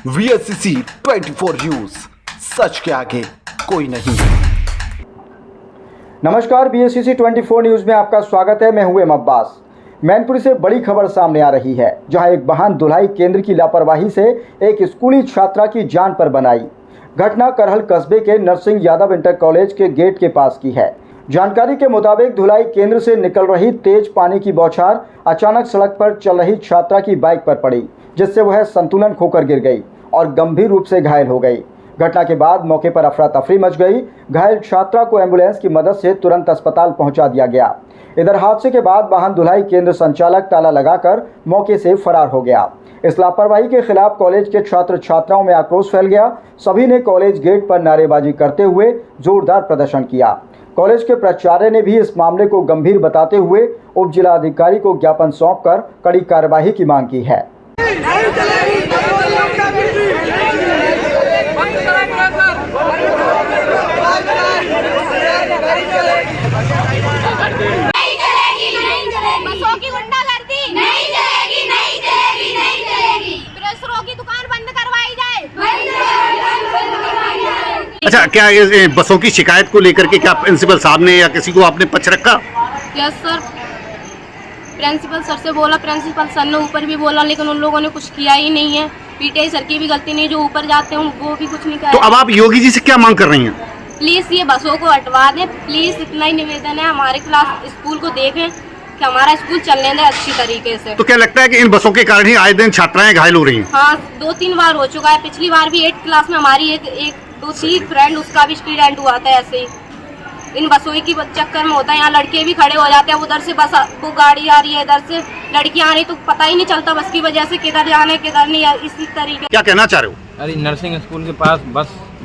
VSCC 24 news, सच के आगे कोई नहीं। नमस्कार, VSCC 24 न्यूज में आपका स्वागत है। मैं हूं अब्बास। मैनपुरी से बड़ी खबर सामने आ रही है, जहां एक वाहन धुलाई केंद्र की लापरवाही से एक स्कूली छात्रा की जान पर बनाई। घटना करहल कस्बे के नरसिंह यादव इंटर कॉलेज के गेट के पास की है। जानकारी के मुताबिक धुलाई केंद्र से निकल रही तेज पानी की बौछार अचानक सड़क पर चल रही छात्रा की बाइक पर पड़ी, जिससे वह संतुलन खोकर गिर गई और गंभीर रूप से घायल हो गई। घटना के बाद मौके पर अफरा तफरी मच गई। घायल छात्रा को एम्बुलेंस की मदद से तुरंत अस्पताल पहुंचा दिया गया। इधर हादसे के बाद वाहन धुलाई केंद्र संचालक ताला लगाकर मौके से फरार हो गया। इस लापरवाही के खिलाफ कॉलेज के छात्र छात्राओं में आक्रोश फैल गया। सभी ने कॉलेज गेट पर नारेबाजी करते हुए जोरदार प्रदर्शन किया। कॉलेज के प्राचार्य ने भी इस मामले को गंभीर बताते हुए उप जिला अधिकारी को ज्ञापन सौंपकर कड़ी कार्यवाही की मांग की है। बसों की गुंडागर्दी नहीं चलेगी, नहीं चलेगी, नहीं चलेगी। प्रेसरों की दुकान बंद करवाई जाए। अच्छा, क्या ये बसों की शिकायत को लेकर के क्या प्रिंसिपल साहब ने या किसी को आपने पक्ष रखा? यस सर, प्रिंसिपल सर से बोला, प्रिंसिपल सर ने ऊपर भी बोला, लेकिन उन लोगों ने कुछ किया ही नहीं है। पीटीआई सर की भी गलती नहीं, जो ऊपर जाते हैं वो भी कुछ नहीं कर। तो अब आप योगी जी से क्या मांग कर रही हैं? प्लीज ये बसों को हटवा दें, प्लीज इतना ही निवेदन है। हमारे क्लास स्कूल को देखें कि हमारा स्कूल चलने दें अच्छी तरीके से। तो क्या लगता है कि इन बसों के कारण ही आए दिन छात्राएं घायल हो रही हैं? हाँ, 2-3 बार हो चुका है। पिछली बार भी 8th क्लास में हमारी एक दूसरी फ्रेंड, उसका भी एक्सीडेंट हुआ था ऐसे ही। इन बसों की चक्कर में होता है। यहाँ लड़के भी खड़े हो जाते हैं, उधर से बस वो गाड़ी आ रही है, इधर से लड़कियां आ रही, तो पता ही नहीं चलता बस की वजह से किधर जाना है किधर नहीं। इसी तरीके क्या कहना चाह रहे हो? अरे नर्सिंग स्कूल के पास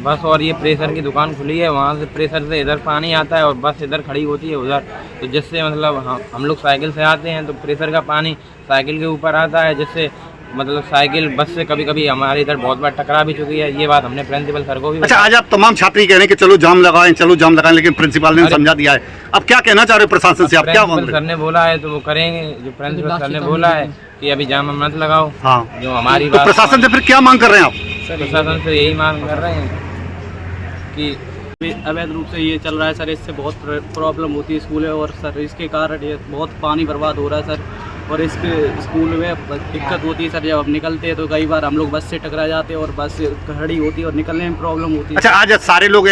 बस और ये प्रेशर की दुकान खुली है, वहाँ से प्रेशर से इधर पानी आता है और बस इधर खड़ी होती है उधर। तो जिससे मतलब हम लोग साइकिल से आते हैं तो प्रेशर का पानी साइकिल के ऊपर आता है, जिससे मतलब साइकिल बस से कभी कभी हमारे इधर बहुत बार टकरा भी चुकी है। ये बात हमने प्रिंसिपल सर को भी अच्छा, आज आप तमाम छात्र कह रहे हैं कि चलो जाम लगाएं, चलो जाम लगाएं, लेकिन प्रिंसिपल ने समझा दिया है। अब क्या कहना चाह रहे हो प्रशासन से? आप क्या मांग रहे हो? सर ने बोला है तो वो करेंगे। जो प्रिंसिपल सर ने बोला है कि अभी जाम मत लगाओ। हाँ, जो हमारी तो प्रशासन से फिर क्या मांग कर रहे हैं आप? प्रशासन से यही मांग कर रहे हैं कि अवैध रूप से ये चल रहा है सर। इससे बहुत प्रॉब्लम होती है स्कूल में, और सर इसके कारण ये बहुत पानी बर्बाद हो रहा है सर। और इसके स्कूल में दिक्कत होती है सर। जब हम निकलते हैं तो कई बार हम लोग बस से टकरा जाते हैं और बस खड़ी होती है और निकलने में प्रॉब्लम होती है। अच्छा, आज सारे लोग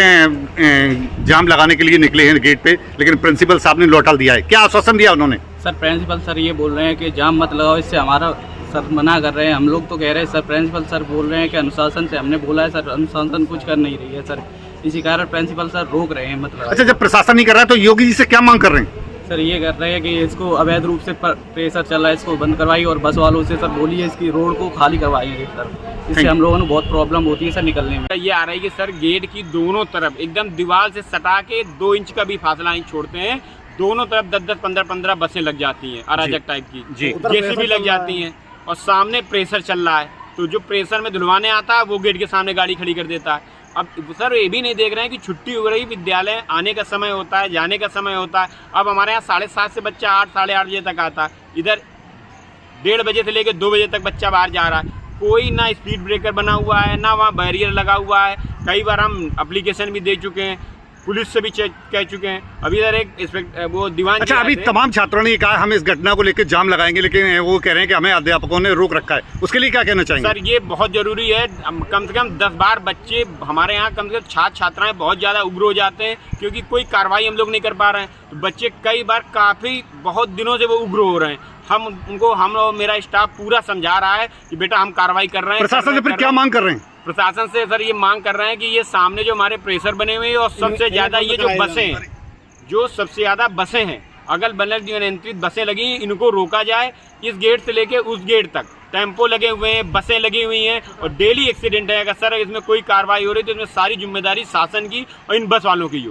जाम लगाने के लिए निकले हैं गेट पे, लेकिन प्रिंसिपल साहब ने लौटा दिया है। क्या आश्वासन दिया उन्होंने? सर प्रिंसिपल सर ये बोल रहे हैं कि जाम मत लगाओ, इससे हमारा सर मना कर रहे हैं। हम लोग तो कह रहे हैं सर, प्रिंसिपल सर बोल रहे हैं कि अनुशासन से हमने बोला है सर, अनुशासन कुछ कर नहीं रही है सर। इसी कारण प्रिंसिपल सर रोक रहे हैं मतलब। अच्छा, जब प्रशासन नहीं कर रहा है तो योगी जी से क्या मांग कर रहे हैं? सर ये कर रहे हैं कि इसको अवैध रूप से प्रेशर चल रहा है, इसको बंद करवाइए और बस वालों से सर बोलिए इसकी रोड को खाली करवाइए सर। इससे हम लोगों को बहुत प्रॉब्लम होती है सर निकलने में। ये आ रही है कि सर गेट की दोनों तरफ एकदम दीवार से सटा के 2 इंच का भी फासला नहीं छोड़ते हैं। दोनों तरफ 10-10, 15-15 बसें लग जाती हैं अराजक टाइप की, जेसीबी लग जाती हैं, और सामने प्रेशर चल रहा है। तो जो प्रेशर में धुलवाने आता है वो गेट के सामने गाड़ी खड़ी कर देता है। अब सर ये भी नहीं देख रहे हैं कि छुट्टी हो रही, विद्यालय आने का समय होता है, जाने का समय होता है। अब हमारे यहाँ 7:30 से बच्चा 8, 8:30 बजे तक आता है। इधर 1:30 बजे से लेकर 2 बजे तक बच्चा बाहर जा रहा है। कोई ना स्पीड ब्रेकर बना हुआ है, ना वहाँ बैरियर लगा हुआ है। कई बार हम एप्लीकेशन भी दे चुके हैं, पुलिस से भी कह चुके हैं। अभी इधर एक वो दीवान। अच्छा, अभी तमाम छात्रों ने कहा हम इस घटना को लेकर जाम लगाएंगे, लेकिन वो कह रहे हैं कि हमें अध्यापकों ने रोक रखा है। उसके लिए क्या कहना चाहेंगे? सर ये बहुत जरूरी है। कम से कम 10-12 बच्चे हमारे यहाँ, कम से कम छात्र छात्राएं बहुत ज़्यादा उग्र हो जाते हैं, क्योंकि कोई कार्रवाई हम लोग नहीं कर पा रहे हैं। तो बच्चे कई बार काफ़ी बहुत दिनों से वो उग्र हो रहे हैं। हम उनको, हम और मेरा स्टाफ पूरा समझा रहा है कि बेटा हम कार्रवाई कर रहे हैं। प्रशासन से फिर क्या मांग कर रहे हैं? प्रशासन से सर ये मांग कर रहे हैं कि ये सामने जो हमारे प्रेशर बने हुए हैं, और सबसे ज़्यादा ये जो बसें हैं, जो सबसे ज़्यादा बसें हैं, अगल बगल जो नियंत्रित बसें लगी हैं, इनको रोका जाए। इस गेट से लेके उस गेट तक टेम्पो लगे हुए हैं, बसें लगी हुई हैं, और डेली एक्सीडेंट है। अगर सर इसमें कोई कार्रवाई हो रही है तो इसमें सारी जिम्मेदारी शासन की और इन बस वालों की हो।